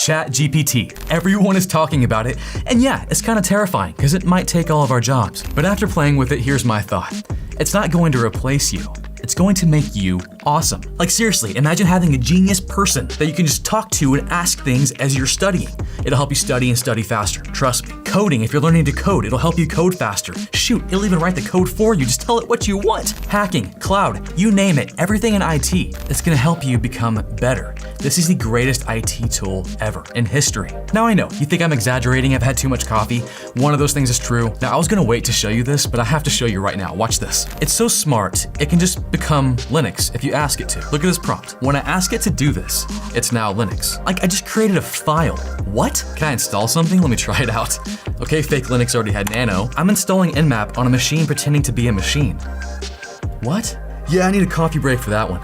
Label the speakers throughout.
Speaker 1: ChatGPT. Everyone is talking about it, and yeah, it's kind of terrifying because it might take all of our jobs. But after playing with it, here's my thought. It's not going to replace you. It's going to make you awesome. Like seriously, imagine having a genius person that you can just talk to and ask things as you're studying. It'll help you study and study faster. Trust me. Coding, if you're learning to code, it'll help you code faster. Shoot, it'll even write the code for you. Just tell it what you want. Hacking, cloud, you name it, everything in IT. It's gonna help you become better. This is the greatest IT tool ever in history. Now I know, you think I'm exaggerating, I've had too much coffee. One of those things is true. Now I was gonna wait to show you this, but I have to show you right now. Watch this. It's so smart, it can just become Linux if you ask it to. Look at this prompt. When I ask it to do this, it's now Linux. Like I just created a file. What? Can I install something? Let me try it out. Okay, fake Linux already had Nano. I'm installing Nmap on a machine pretending to be a machine. What? Yeah, I need a coffee break for that one.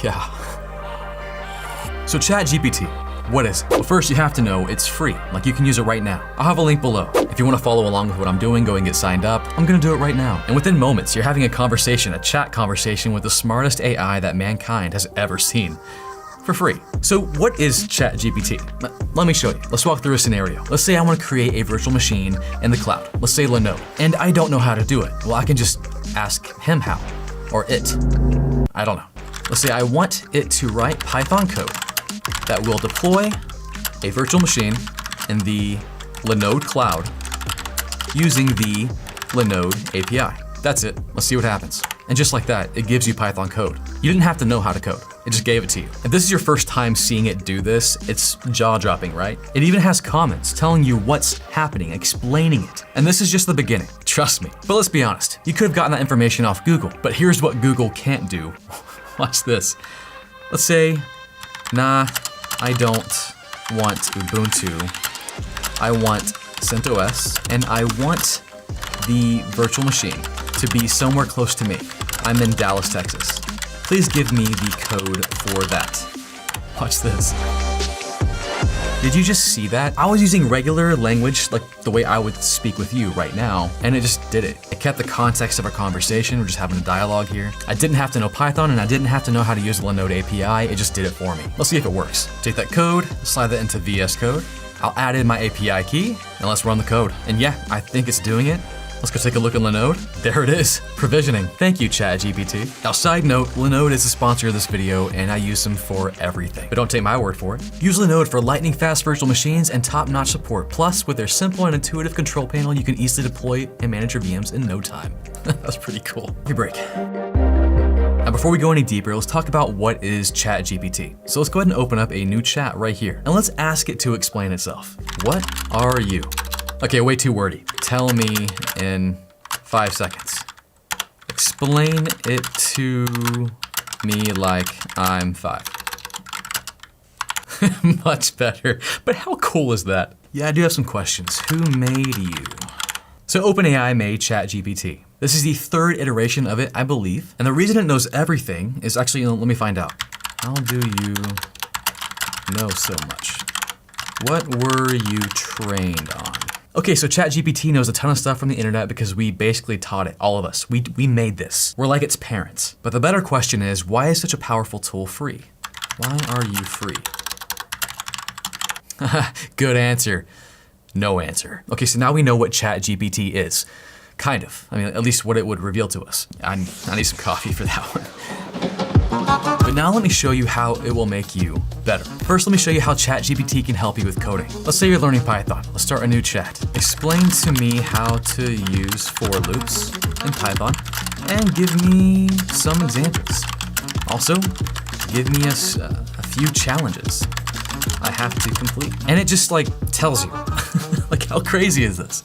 Speaker 1: Yeah. So ChatGPT, what is it? Well, first you have to know it's free. Like you can use it right now. I'll have a link below. If you want to follow along with what I'm doing, go and get signed up. I'm gonna do it right now. And within moments, you're having a conversation, a chat conversation with the smartest AI that mankind has ever seen. For free. So what is ChatGPT? Let me show you. Let's walk through a scenario. Let's say I want to create a virtual machine in the cloud. Let's say Linode. And I don't know how to do it. Well, I can just ask him how, or it. I don't know. Let's say I want it to write Python code that will deploy a virtual machine in the Linode cloud using the Linode API. That's it. Let's see what happens. And just like that, it gives you Python code. You didn't have to know how to code. It just gave it to you. If this is your first time seeing it do this, it's jaw-dropping, right? It even has comments telling you what's happening, explaining it. And this is just the beginning, trust me. But let's be honest, you could have gotten that information off Google, but here's what Google can't do. Watch this. Let's say, nah, I don't want Ubuntu. I want CentOS, and I want the virtual machine to be somewhere close to me. I'm in Dallas, Texas. Please give me the code for that. Watch this. Did you just see that? I was using regular language, like the way I would speak with you right now, and it just did it. It kept the context of our conversation. We're just having a dialogue here. I didn't have to know Python, and I didn't have to know how to use the Linode API. It just did it for me. Let's see if it works. Take that code, slide that into VS Code. I'll add in my API key, and let's run the code. And yeah, I think it's doing it. Let's go take a look at Linode. There it is, provisioning. Thank you, ChatGPT. Now, side note, Linode is the sponsor of this video, and I use them for everything. But don't take my word for it. Use Linode for lightning-fast virtual machines and top-notch support. Plus, with their simple and intuitive control panel, you can easily deploy and manage your VMs in no time. That's pretty cool. Give me a break. Now, before we go any deeper, let's talk about what is ChatGPT. So let's go ahead and open up a new chat right here, and let's ask it to explain itself. What are you? Okay, way too wordy. Tell me in 5 seconds. Explain it to me like I'm 5. Much better. But how cool is that? Yeah, I do have some questions. Who made you? So OpenAI made ChatGPT. This is the 3rd iteration of it, I believe. And the reason it knows everything is actually, let me find out. How do you know so much? What were you trained on? Okay, so ChatGPT knows a ton of stuff from the internet because we basically taught it, all of us. We made this. We're like its parents. But the better question is, why is such a powerful tool free? Why are you free? Good answer. No answer. Okay, so now we know what ChatGPT is. Kind of. I mean, at least what it would reveal to us. I need some coffee for that one. But now let me show you how it will make you better. First, let me show you how ChatGPT can help you with coding. Let's say you're learning Python. Let's start a new chat. Explain to me how to use for loops in Python and give me some examples. Also, give me a few challenges I have to complete. And it just like tells you, like how crazy is this?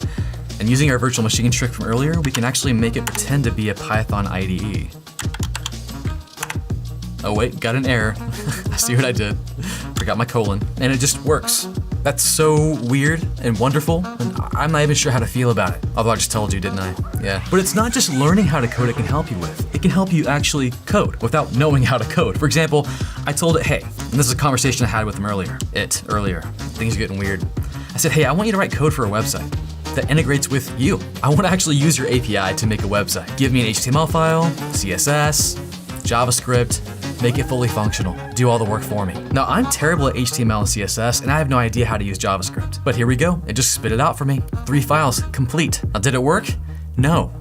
Speaker 1: And using our virtual machine trick from earlier, we can actually make it pretend to be a Python IDE. Oh wait, got an error. I see what I did. Forgot my colon. And it just works. That's so weird and wonderful, and I'm not even sure how to feel about it. Although I just told you, didn't I? Yeah. But it's not just learning how to code it can help you with. It can help you actually code without knowing how to code. For example, I told it, hey, and this is a conversation I had with him earlier. Things are getting weird. I said, hey, I want you to write code for a website that integrates with you. I want to actually use your API to make a website. Give me an HTML file, CSS, JavaScript, make it fully functional, do all the work for me. Now, I'm terrible at HTML and CSS, and I have no idea how to use JavaScript. But here we go, it just spit it out for me. 3 files, complete. Now, did it work? No.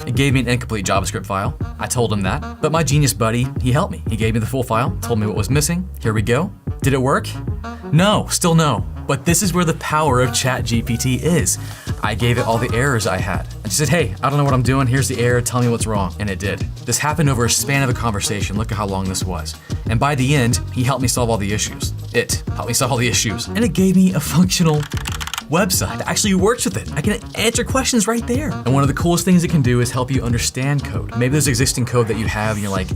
Speaker 1: It gave me an incomplete JavaScript file. I told him that. But my genius buddy, he helped me. He gave me the full file, told me what was missing. Here we go. Did it work? No, still no. But this is where the power of ChatGPT is. I gave it all the errors I had. I just said, hey, I don't know what I'm doing. Here's the error, tell me what's wrong. And it did. This happened over a span of a conversation. Look at how long this was. And by the end, he helped me solve all the issues. It helped me solve all the issues. And it gave me a functional website that actually works with it. I can answer questions right there. And one of the coolest things it can do is help you understand code. Maybe there's existing code that you have and you're like,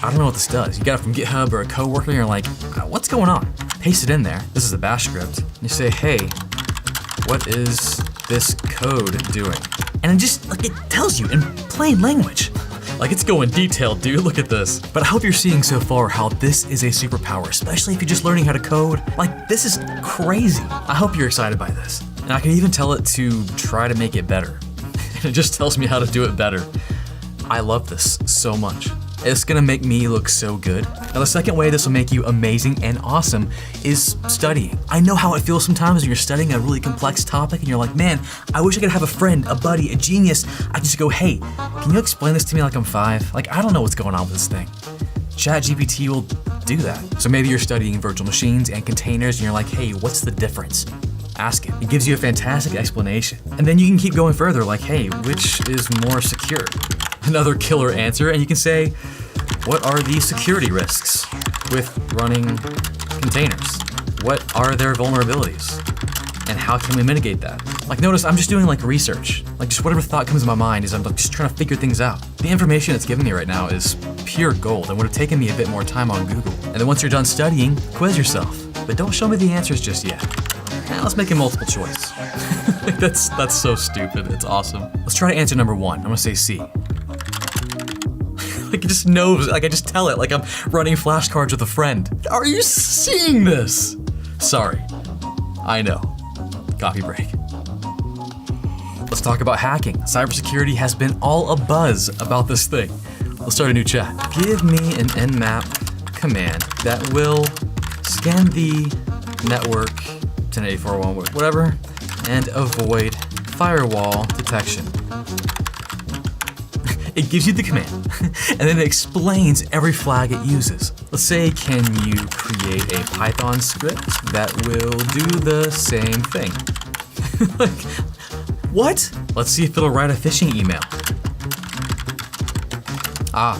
Speaker 1: I don't know what this does. You got it from GitHub or a coworker and you're like, what's going on? Paste it in there. This is a bash script. You say, hey, what is this code doing? And it just, like, it tells you in plain language. Like, it's going detailed, dude, look at this. But I hope you're seeing so far how this is a superpower, especially if you're just learning how to code. Like, this is crazy. I hope you're excited by this. And I can even tell it to try to make it better. And it just tells me how to do it better. I love this so much. It's gonna make me look so good. Now, the second way this will make you amazing and awesome is studying. I know how it feels sometimes when you're studying a really complex topic and you're like, man, I wish I could have a friend, a buddy, a genius. I just go, hey, can you explain this to me like I'm 5? Like, I don't know what's going on with this thing. ChatGPT will do that. So maybe you're studying virtual machines and containers and you're like, hey, what's the difference? Ask it. It gives you a fantastic explanation. And then you can keep going further, like, hey, which is more secure? Another killer answer, and you can say, what are the security risks with running containers? What are their vulnerabilities? And how can we mitigate that? Like, notice I'm just doing like research. Like, just whatever thought comes to my mind is I'm just trying to figure things out. The information it's giving me right now is pure gold and would have taken me a bit more time on Google. And then once you're done studying, quiz yourself. But don't show me the answers just yet. Now let's make a multiple choice. That's so stupid, it's awesome. Let's try to answer number 1. I'm gonna say C. Like, it just knows, like I just tell it like I'm running flashcards with a friend. Are you seeing this? Sorry, I know. Coffee break. Let's talk about hacking. Cybersecurity has been all abuzz about this thing. Let's start a new chat. Give me an nmap command that will scan the network 10.84.1, whatever, and avoid firewall detection. It gives you the command, and then it explains every flag it uses. Let's say, can you create a Python script that will do the same thing? Like, what? Let's see if it'll write a phishing email.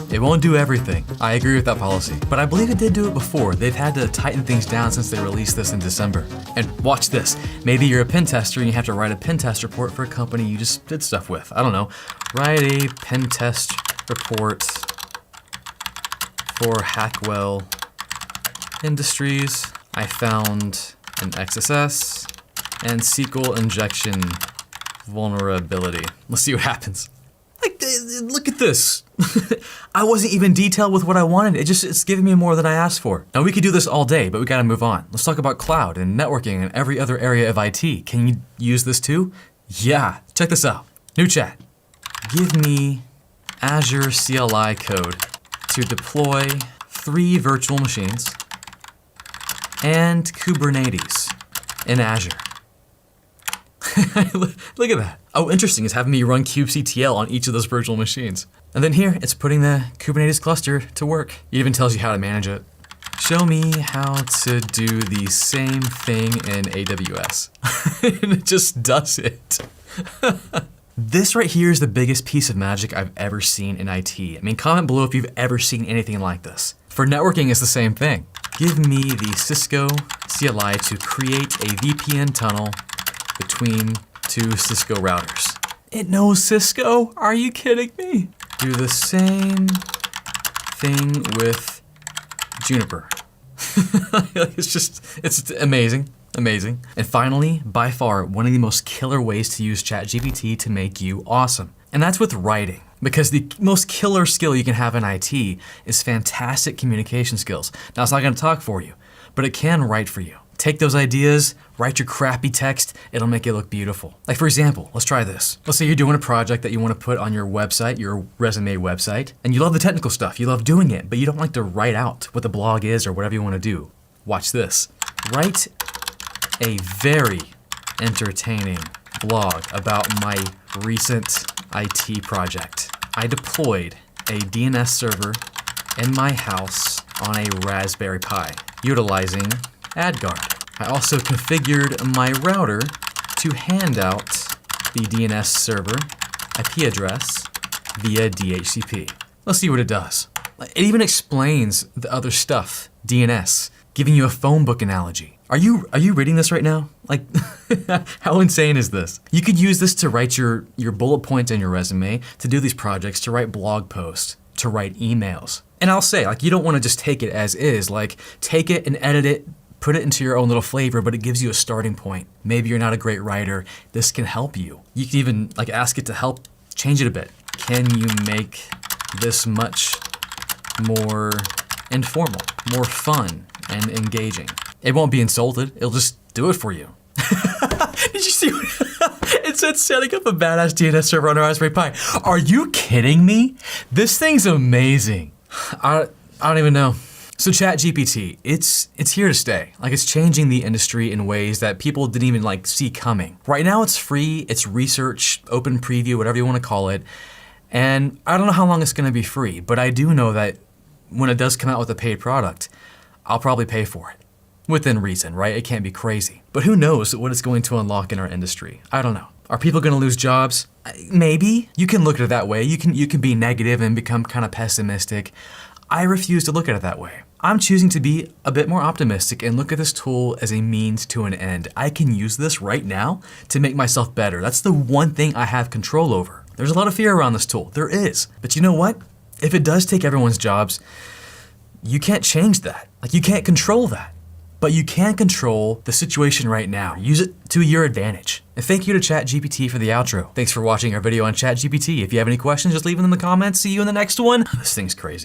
Speaker 1: It won't do everything. I agree with that policy, but I believe it did do it before. They've had to tighten things down since they released this in December. And watch this. Maybe you're a pen tester and you have to write a pen test report for a company you just did stuff with. I don't know. Write a pen test report for Hackwell Industries. I found an XSS and SQL injection vulnerability. Let's see what happens. Like, look at this. I wasn't even detailed with what I wanted. It's giving me more than I asked for. Now, we could do this all day, but we gotta move on. Let's talk about cloud and networking and every other area of IT. Can you use this too? Yeah, check this out. New chat. Give me Azure CLI code to deploy 3 virtual machines and Kubernetes in Azure. Look at that. Oh, interesting, it's having me run kubectl on each of those virtual machines. And then here, it's putting the Kubernetes cluster to work. It even tells you how to manage it. Show me how to do the same thing in AWS. And it just does it. This right here is the biggest piece of magic I've ever seen in IT. I mean, comment below if you've ever seen anything like this. For networking, it's the same thing. Give me the Cisco CLI to create a VPN tunnel between 2 Cisco routers. It knows Cisco? Are you kidding me? Do the same thing with Juniper. It's amazing, amazing. And finally, by far, one of the most killer ways to use ChatGPT to make you awesome. And that's with writing. Because the most killer skill you can have in IT is fantastic communication skills. Now, it's not gonna talk for you, but it can write for you. Take those ideas, write your crappy text, it'll make it look beautiful. Like for example, let's try this. Let's say you're doing a project that you want to put on your website, your resume website, and you love the technical stuff, you love doing it, but you don't like to write out what the blog is or whatever you want to do. Watch this. Write a very entertaining blog about my recent IT project. I deployed a DNS server in my house on a Raspberry Pi, utilizing AdGuard. I also configured my router to hand out the DNS server IP address via DHCP. Let's see what it does. It even explains the other stuff, DNS, giving you a phone book analogy. Are you reading this right now? Like, how insane is this? You could use this to write your bullet points in your resume, to do these projects, to write blog posts, to write emails. And I'll say, like, you don't want to just take it as is. Like, take it and edit it, put it into your own little flavor, but it gives you a starting point. Maybe you're not a great writer. This can help you. You can even like ask it to help change it a bit. Can you make this much more informal, more fun and engaging? It won't be insulted. It'll just do it for you. Did you see what it said? Setting up a badass DNS server on a Raspberry Pi. Are you kidding me? This thing's amazing. I don't even know. So ChatGPT, it's here to stay. Like, it's changing the industry in ways that people didn't even like see coming. Right now it's free, it's research, open preview, whatever you want to call it. And I don't know how long it's gonna be free, but I do know that when it does come out with a paid product, I'll probably pay for it. Within reason, right? It can't be crazy. But who knows what it's going to unlock in our industry? I don't know. Are people gonna lose jobs? Maybe. You can look at it that way. You can be negative and become kind of pessimistic. I refuse to look at it that way. I'm choosing to be a bit more optimistic and look at this tool as a means to an end. I can use this right now to make myself better. That's the one thing I have control over. There's a lot of fear around this tool. There is. But you know what? If it does take everyone's jobs, you can't change that. Like, you can't control that. But you can control the situation right now. Use it to your advantage. And thank you to ChatGPT for the outro. Thanks for watching our video on ChatGPT. If you have any questions, just leave them in the comments. See you in the next one. This thing's crazy.